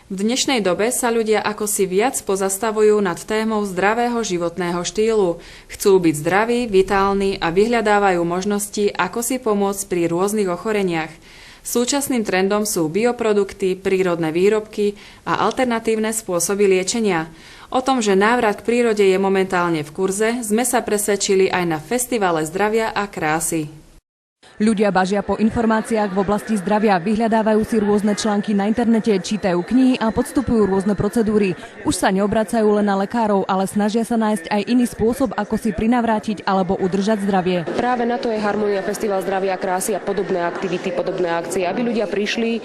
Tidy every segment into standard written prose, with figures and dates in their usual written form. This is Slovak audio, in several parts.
V dnešnej dobe sa ľudia akosi viac pozastavujú nad témou zdravého životného štýlu. Chcú byť zdraví, vitálni a vyhľadávajú možnosti, ako si pomôcť pri rôznych ochoreniach. Súčasným trendom sú bioprodukty, prírodné výrobky a alternatívne spôsoby liečenia. O tom, že návrat k prírode je momentálne v kurze, sme sa presvedčili aj na Festivale zdravia a krásy. Ľudia bažia po informáciách v oblasti zdravia, vyhľadávajú si rôzne články na internete, čítajú knihy a podstupujú rôzne procedúry. Už sa neobracajú len na lekárov, ale snažia sa nájsť aj iný spôsob, ako si prinavrátiť alebo udržať zdravie. Práve na to je Harmonia Festival zdravia a krásy a podobné aktivity, podobné akcie, aby ľudia prišli,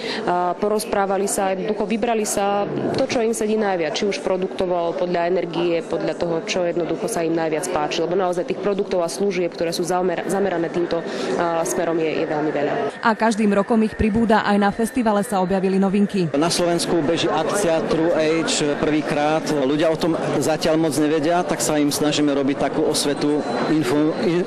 porozprávali sa, jednoducho vybrali sa to, čo im sedí najviac, či už produktovo, podľa energie, podľa toho, čo jednoducho sa im najviac páči, lebo naozaj tých produktov a služieb, ktoré sú zamerané týmto smerom, je veľmi veľa. A každým rokom ich pribúda, aj na festivale sa objavili novinky. Na Slovensku beží akcia True Age prvýkrát. Ľudia o tom zatiaľ moc nevedia, tak sa im snažíme robiť takú osvetu,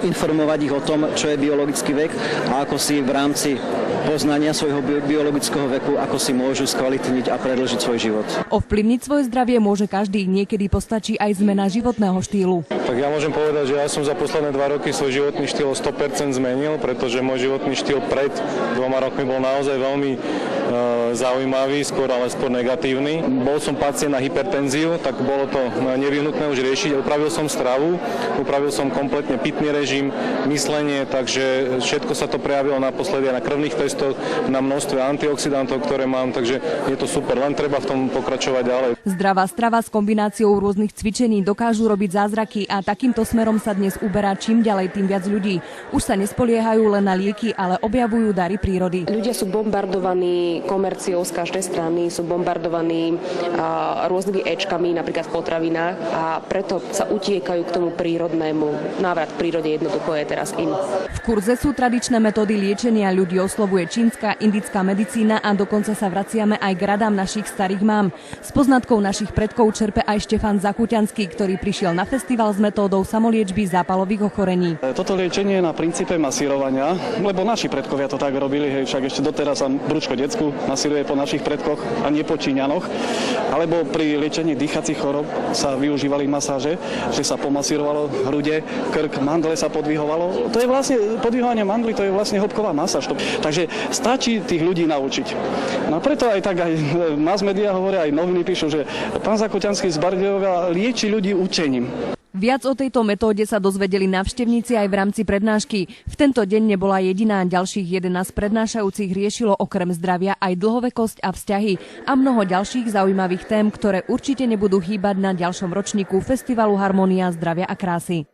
informovať ich o tom, čo je biologický vek a ako si v rámci poznania svojho biologického veku, ako si môžu skvalitniť a predĺžiť svoj život. Ovplyvniť svoje zdravie môže každý, niekedy postačí aj zmena životného štýlu. Tak ja môžem povedať, že ja som za posledné 2 roky svoj životný štýl 100% zmenil, pretože môj životný štýl pred 2 rokmi bol naozaj veľmi zaujímavý, skôr negatívny. Bol som pacient na hypertenziu, tak bolo to nevyhnutné už riešiť. Upravil som stravu, upravil som kompletne pitný režim, myslenie, takže všetko sa to prejavilo naposledy na krvných testoch, na množstve antioxidantov, ktoré mám, takže je to super, len treba v tom pokračovať ďalej. Zdravá strava s kombináciou rôznych cvičení dokážu robiť zázraky a takýmto smerom sa dnes uberá čím ďalej, tým viac ľudí. Už sa nespoliehajú len na lieky, ale objavujú dary prírody. Ľudia sú bombardovaní komerciou z každej strany, sú bombardovaní rôznymi éčkami, napríklad v potravinách, a preto sa utiekajú k tomu prírodnému. Návrat k prírode jednoducho je teraz in. V kurze sú tradičné metódy liečenia, ľudí oslovuje čínska, indická medicína a dokonca sa vraciame aj k radám našich starých mám. S poznatkou našich predkov čerpe aj Štefan Zakuťanský, ktorý prišiel na festival s metódou samoliečby zápalových ochorení. Toto liečenie je na princípe masírovania, lebo naši predkovia to tak robili, však ešte doteraz sa brúčko decku masíruje po našich predkoch a nie po Číňanoch. Alebo pri liečení dýchacích chorób sa využívali masáže, že sa pomasírovalo hrude, krk, mandle sa podvihovalo. To je vlastne podvihovanie mandly, to je vlastne hĺbková masáž. Takže stačí tých ľudí naučiť. No preto aj tak aj mass media hovoria, aj noviny píšu, že pán Zakuťanský z Bardejova lieči ľudí učením. Viac o tejto metóde sa dozvedeli návštevníci aj v rámci prednášky. V tento deň nebola jediná, ďalších 11 prednášajúcich riešilo okrem zdravia aj dlhovekosť a vzťahy a mnoho ďalších zaujímavých tém, ktoré určite nebudú chýbať na ďalšom ročníku Festivalu Harmonia zdravia a krásy.